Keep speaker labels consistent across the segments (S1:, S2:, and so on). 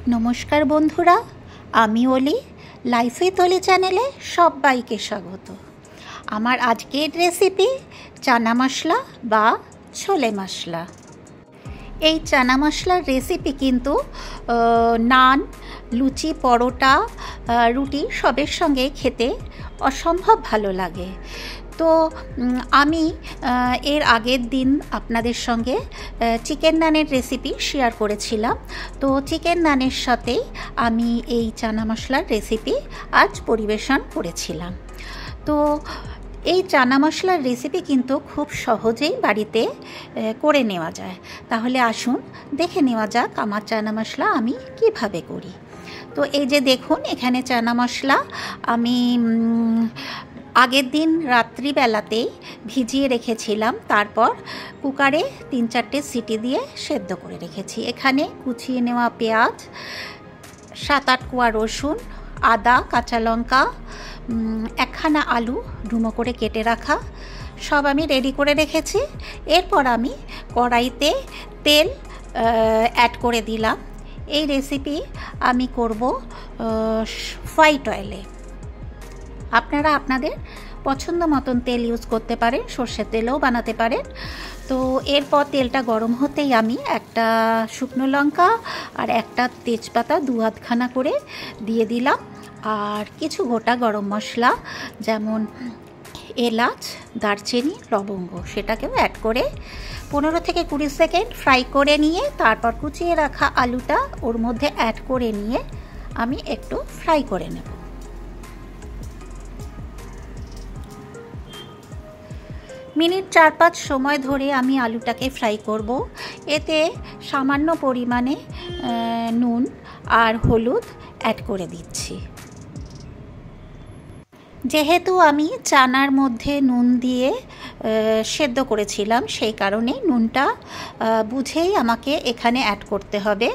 S1: নমস্কার বন্ধুরা, আমি অলি। লাইফ উইথ অলি চ্যানেলে সবাইকে স্বাগত। আমার আজকের রেসিপি চানা মশলা বা ছোলে মশলা। এই চানা মশলার রেসিপি কিন্তু নান, লুচি, পরোটা, রুটি সবের সঙ্গে খেতে অসম্ভব ভালো লাগে। তো আমি এর আগের দিন আপনাদের সঙ্গে চিকেন নানের রেসিপি শেয়ার করেছিলাম। তো চিকেন নানের সাথেই আমি এই চানা মশলার রেসিপি আজ পরিবেশন করেছিলাম। তো এই চানা মশলার রেসিপি কিন্তু খুব সহজেই বাড়িতে করে নেওয়া যায়। তাহলে আসুন দেখে নেওয়া যাক আমার চানা মশলা আমি কিভাবে করি। তো এই যে দেখুন, এখানে চানা মশলা আমি আগের দিন রাত্রিবেলাতেই ভিজিয়ে রেখেছিলাম, তারপর কুকারে 3-4টে সিটি দিয়ে সেদ্ধ করে রেখেছি। এখানে কুচিয়ে নেওয়া পেঁয়াজ, 7-8 কোয়া রসুন, আদা, কাঁচা লঙ্কা, একখানা আলু ডুমো করে কেটে রাখা সব আমি রেডি করে রেখেছি। এরপর আমি কড়াইতে তেল অ্যাড করে দিলাম। এই রেসিপি আমি করব হোয়াইট অয়েলে। আপনারা আপনাদের পছন্দ মতন তেল ইউজ করতে পারেন, সর্ষের তেলেও বানাতে পারেন। তো এরপর তেলটা গরম হতেই আমি একটা শুকনো লঙ্কা আর একটা তেজপাতা 2-8খানা করে দিয়ে দিলাম, আর কিছু গোটা গরম মশলা যেমন এলাচ, দারচিনি, লবঙ্গ সেটাকেও অ্যাড করে 15-20 সেকেন্ড ফ্রাই করে নিয়ে তারপর কুচিয়ে রাখা আলুটা ওর মধ্যে অ্যাড করে নিয়ে আমি একটু ফ্রাই করে নেব। মিনিট 4-5 সময় ধরে আমি আলুটাকে ফ্রাই করব। এতে সামান্য পরিমাণে নুন আর হলুদ অ্যাড করে দিচ্ছি। যেহেতু আমি চানার মধ্যে নুন দিয়ে সেদ্ধ করেছিলাম, সেই কারণে নুনটা বুঝেই আমাকে এখানে অ্যাড করতে হবে।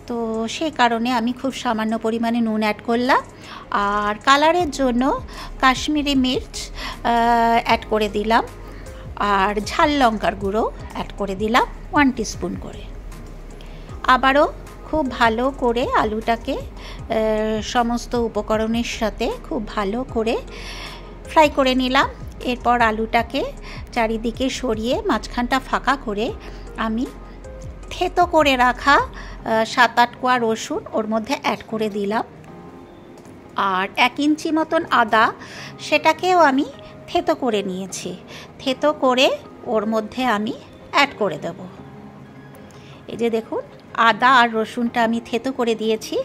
S1: তো সেই কারণে আমি খুব সামান্য পরিমাণে নুন অ্যাড করলাম। আর কালারের জন্য কাশ্মীরি মির্চ অ্যাড করে দিলাম, আর ঝাল লঙ্কার গুঁড়ো অ্যাড করে দিলাম 1 টিস্পুন করে। আবারও খুব ভালো করে আলুটাকে সমস্ত উপকরণের সাথে খুব ভালো করে ফ্রাই করে নিলাম। এরপর আলুটাকে চারিদিকে সরিয়ে মাঝখানটা ফাঁকা করে আমি থেতো করে রাখা 7-8 কোয়া রসুন ওর মধ্যে অ্যাড করে দিলাম, আর 1 ইঞ্চি মতন আদা সেটাকেও আমি থেতো করে নিয়েছি। থেতো করে ওর মধ্যে আমি অ্যাড করে দেব। এই যে দেখুন, আদা আর রসুনটা আমি থেতো করে দিয়েছি।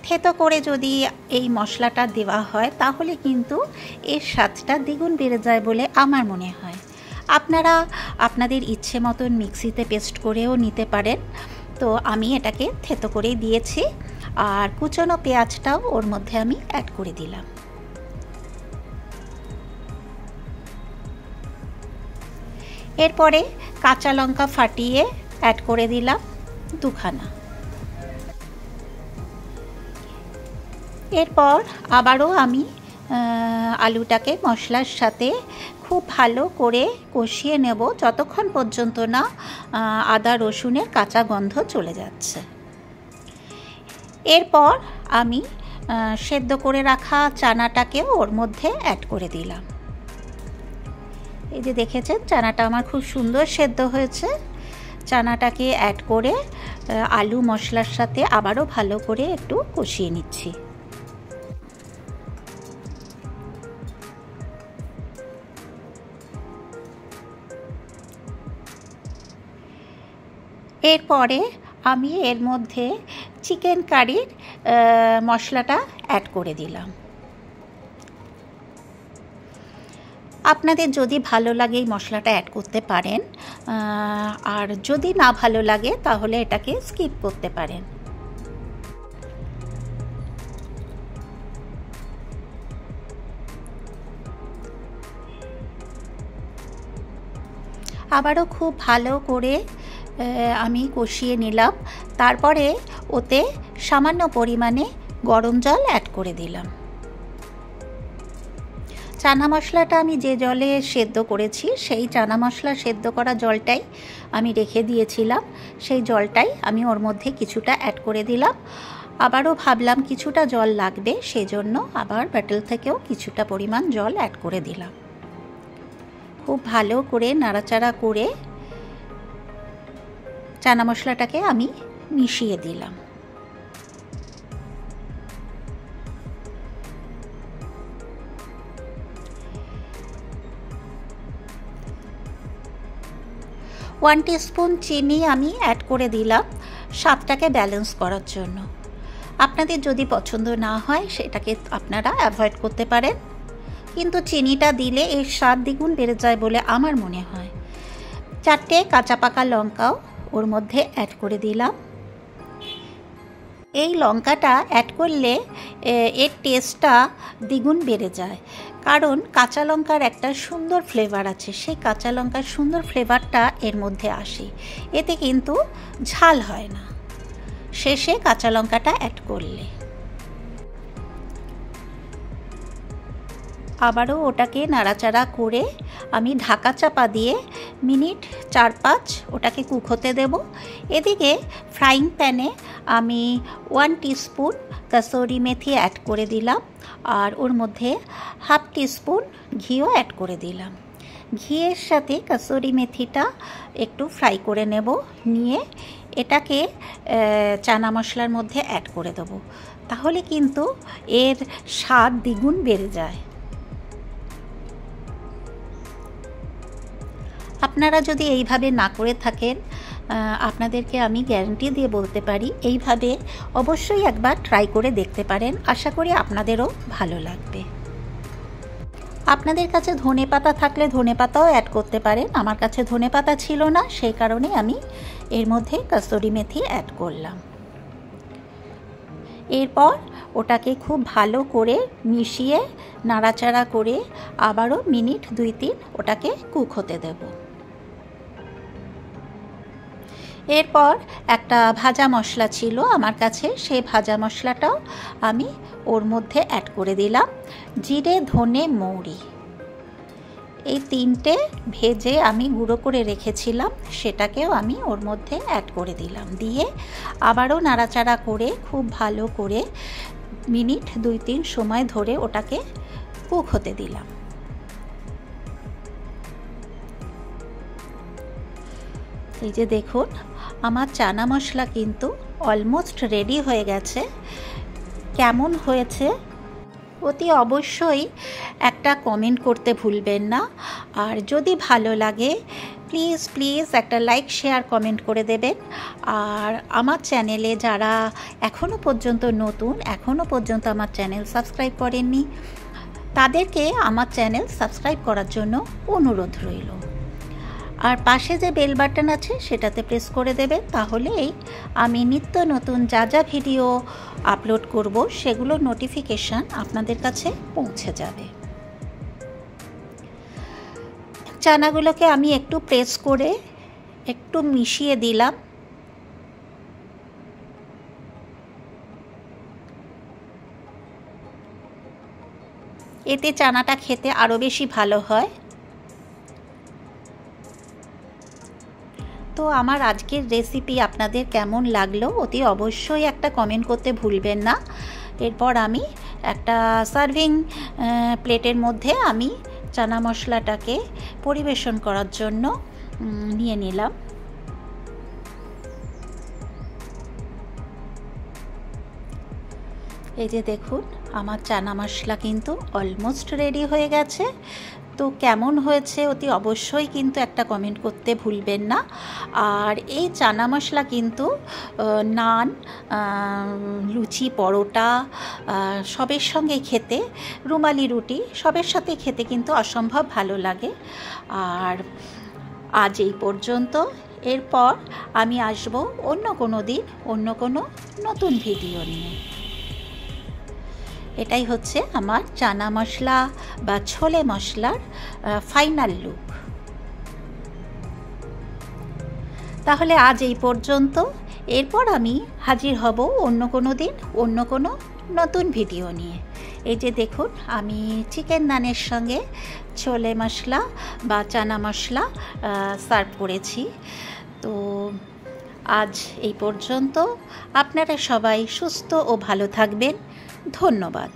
S1: থেতো করে যদি এই মশলাটা দেওয়া হয় তাহলে কিন্তু এর স্বাদটা দ্বিগুণ বেড়ে যায় বলে আমার মনে হয়। আপনারা আপনাদের ইচ্ছে মতন মিক্সিতে পেস্ট করেও নিতে পারেন। তো আমি এটাকে থেতো করেই দিয়েছি, আর কুচনো পেঁয়াজটাও ওর মধ্যে আমি অ্যাড করে দিলাম। এরপরে কাঁচা লঙ্কা ফাটিয়ে অ্যাড করে দিলাম 2খানা। এরপর আবারও আমি আলুটাকে মশলার সাথে খুব ভালো করে কষিয়ে নেব যতক্ষণ পর্যন্ত না আদা রসুনের কাঁচা গন্ধ চলে যাচ্ছে। এরপর আমি সেদ্ধ করে রাখা চানাটাকেও ওর মধ্যে অ্যাড করে দিলাম। এই যে দেখেছেন, চানাটা আমার খুব সুন্দর সেদ্ধ হয়েছে। চানাটাকে অ্যাড করে আলু মশলার সাথে আবারও ভালো করে একটু কষিয়ে নিচ্ছি। এরপরে আমি এর মধ্যে চিকেন কারির মশলাটা অ্যাড করে দিলাম। আপনাদের যদি ভালো লাগে এই মশলাটা অ্যাড করতে পারেন, আর যদি না ভালো লাগে তাহলে এটাকে স্কিপ করতে পারেন। আবারও খুব ভালো করে আমি কষিয়ে নিলাম। তারপরে ওতে সামান্য পরিমাণে গরম জল অ্যাড করে দিলাম। চানা মশলাটা আমি যে জলে সেদ্ধ করেছি সেই চানা মশলা সেদ্ধ করা জলটাই আমি রেখে দিয়েছিলাম, সেই জলটাই আমি ওর মধ্যে কিছুটা অ্যাড করে দিলাম। আবারও ভাবলাম কিছুটা জল লাগবে, সেজন্য আবার বাটল থেকেও কিছুটা পরিমাণ জল অ্যাড করে দিলাম। খুব ভালো করে নাড়াচাড়া করে চানা মশলাটাকে আমি মিশিয়ে দিলাম। ওয়ান টিস্পুন চিনি আমি অ্যাড করে দিলাম স্বাদটাকে ব্যালেন্স করার জন্য। আপনাদের যদি পছন্দ না হয় সেটাকে আপনারা অ্যাভয়েড করতে পারেন, কিন্তু চিনিটা দিলে এর স্বাদ দ্বিগুণ বেড়ে যায় বলে আমার মনে হয়। 4টে কাঁচা পাকা লঙ্কাও ওর মধ্যে অ্যাড করে দিলাম। এই লঙ্কাটা অ্যাড করলে এর টেস্টটা দ্বিগুণ বেড়ে যায়, কারণ কাঁচা লঙ্কার একটা সুন্দর ফ্লেভার আছে, সেই কাঁচা লঙ্কার সুন্দর ফ্লেভারটা এর মধ্যে আসে, এতে কিন্তু ঝাল হয় না শেষে কাঁচা লঙ্কাটা অ্যাড করলে। আবারও ওটাকে নাড়াচাড়া করে আমি ঢাকা চাপা দিয়ে মিনিট 4-5 ওটাকে কুক হতে দেব। এদিকে ফ্রাইং প্যানে আমি 1 টিস্পুন কাসুরি মেথি অ্যাড করে দিলাম, আর ওর মধ্যে 1/2 টিস্পুন ঘিও অ্যাড করে দিলাম। ঘিয়ের সাথে কাসুরি মেথিটা একটু ফ্রাই করে নেব, নিয়ে এটাকে চানা মশলার মধ্যে অ্যাড করে দেবো, তাহলে কিন্তু এর স্বাদ দ্বিগুণ বেড়ে যায়। আপনারা যদি এইভাবে না করে থাকেন, আপনাদেরকে আমি গ্যারান্টি দিয়ে বলতে পারি এইভাবে অবশ্যই একবার ট্রাই করে দেখতে পারেন, আশা করি আপনাদেরও ভালো লাগবে। আপনাদের কাছে ধনেপাতা থাকলে ধনেপাতাও অ্যাড করতে পারেন, আমার কাছে ধনেপাতা ছিল না, সেই কারণে আমি এর মধ্যে কাসুরি মেথি অ্যাড করলাম। এরপর ওটাকে খুব ভালো করে মিশিয়ে নাড়াচাড়া করে আবারও মিনিট 2-3 ওটাকে কুক হতে দেব। এরপর একটা ভাজা মশলা ছিল আমার কাছে, সেই ভাজা মশলাটাও আমি ওর মধ্যে অ্যাড করে দিলাম। জিরে, ধনে, মৌরি এই 3টে ভেজে আমি গুঁড়ো করে রেখেছিলাম, সেটাকেও আমি ওর মধ্যে অ্যাড করে দিলাম। দিয়ে আবারও নাড়াচাড়া করে খুব ভালো করে মিনিট 2-3 সময় ধরে ওটাকে কুক হতে দিলাম। এই যে দেখুন, আমার চানা মশলা কিন্তু অলমোস্ট রেডি হয়ে গেছে। কেমন হয়েছে অতি অবশ্যই একটা কমেন্ট করতে ভুলবেন না, আর যদি ভালো লাগে প্লিজ একটা লাইক শেয়ার কমেন্ট করে দেবেন। আর আমার চ্যানেলে যারা এখনও পর্যন্ত নতুন, এখনও পর্যন্ত আমার চ্যানেল সাবস্ক্রাইব করেননি, তাদেরকে আমার চ্যানেল সাবস্ক্রাইব করার জন্য অনুরোধ রইল। আর পাশে যে বেল বাটন আছে সেটাতে প্রেস করে দেবেন, তাহলেই আমি নিত্য নতুন যা যা ভিডিও আপলোড করব সেগুলো নোটিফিকেশান আপনাদের কাছে পৌঁছে যাবে। চানাগুলোকে আমি একটু প্রেস করে একটু মিশিয়ে দিলাম। এতে চানাটা খেতে আরও বেশি ভালো হয়। তো আমার আজকের রেসিপি আপনাদের কেমন লাগলো অতি অবশ্যই একটা কমেন্ট করতে ভুলবেন না। এরপর আমি একটা সার্ভিং প্লেটের মধ্যে আমি চানা মশলাটাকে পরিবেশন করার জন্য নিয়ে নিলাম। এই যে দেখুন, আমার চানা মশলা কিন্তু অলমোস্ট রেডি হয়ে গেছে। তো কেমন হয়েছে অতি অবশ্যই কিন্তু একটা কমেন্ট করতে ভুলবেন না। আর এই চানা মশলা কিন্তু নান, লুচি, পরোটা সবের সঙ্গে খেতে, রুমালি রুটি সবের সাথে খেতে কিন্তু অসম্ভব ভালো লাগে। আর আজ এই পর্যন্ত, এরপর আমি আসব অন্য কোনো দিন অন্য কোনো নতুন ভিডিও নিয়ে। এটাই হচ্ছে আমার চানা মশলা বা ছোলে মশলার ফাইনাল লুক। তাহলে আজ এই পর্যন্ত, এরপর আমি হাজির হব অন্য কোনো দিন অন্য কোনো নতুন ভিডিও নিয়ে। এই যে দেখুন, আমি চিকেন নানের সঙ্গে ছোলে মশলা বা চানা মশলা সার্ভ করেছি। তো আজ এই পর্যন্ত। আপনারা সবাই সুস্থ ও ভালো থাকবেন। ধন্যবাদ।